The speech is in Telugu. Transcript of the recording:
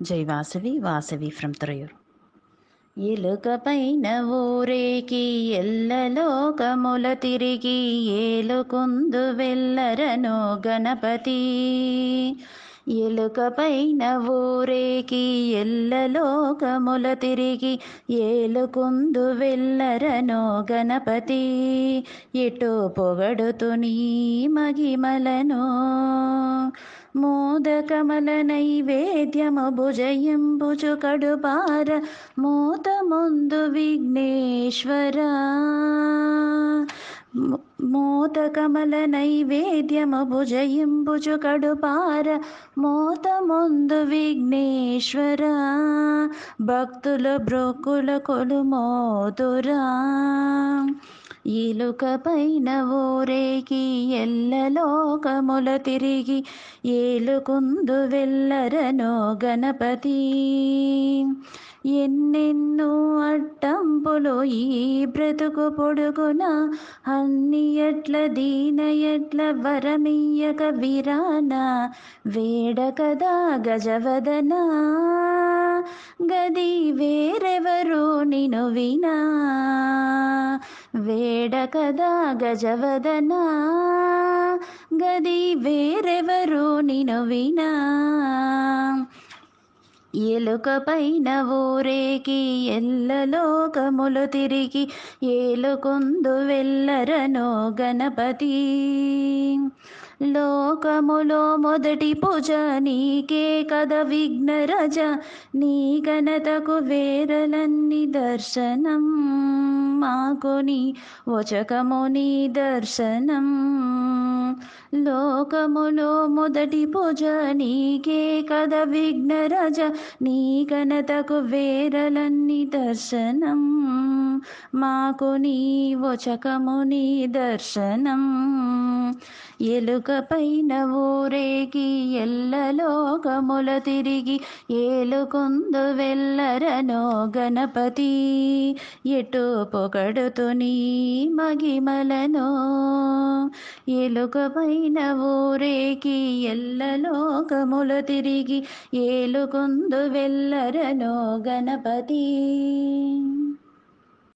జై వాసవి వాసవి ఫ్రమ్ తురయూర్. ఎలుకపైన ఊరేకి ఎల్లలోకముల తిరిగి ఏలుకుందు వెల్లరనో గణపతి. ఎలుకపైన ఊరేకి ఎల్లలోకముల తిరిగి ఏలుకుందు వెల్లరనో గణపతి. ఎటో పొగడుతు నీ మగిమలను మోదకమల నైవేద్యము భుజయంబుజు కడుపార మూత ముందు విఘ్నేశ్వర. మోదకమల నైవేద్యము భుజయంబుజు కడుపార మూత ముందు విఘ్నేశ్వర. భక్తుల బ్రొక్కుల కొలుమోదురా. ఎలుకపైన ఊరేకి ఎల్లలోకముల తిరిగి ఏలుకుందు వెల్లరనో గణపతి. ఎన్నెన్నో అడ్డంపులు ఈ బ్రతుకు పొడుగున అన్ని ఎట్ల దీన ఎట్ల వరమియ్యక విరాన వేడకదా గజవదన. గది వేరెవరు నిను వినా వేడకదా గజవదన. గది వేరెవరు నిను వినా. ఎలుకపైన ఊరేకి ఎల్లలోకములు తిరిగి ఏలుకుందు వెల్లరనో గణపతి. లోకములో మొదటి పూజ నీకే కద విఘ్నరజ. నీ ఘనతకు వేరలన్ని దర్శనం మాకు నీ వచకము నీ దర్శనం. లోకములో మొదటి పూజ నీకే కద విఘ్నరజ. నీ ఘనతకు వేరలన్ని దర్శనం మాకు నీ వచకము నీ దర్శనం. ఎలుకపైన ఊరేగి ఎల్లలోకముల తిరిగి ఏలుకుందు వెల్లరనో గణపతి. ఎటు పొగడుతు నీ మగిమలను ఎలుకపైన ఊరేగి ఎల్లలోకముల తిరిగి ఏలుకుందు వెల్లరనో గణపతి.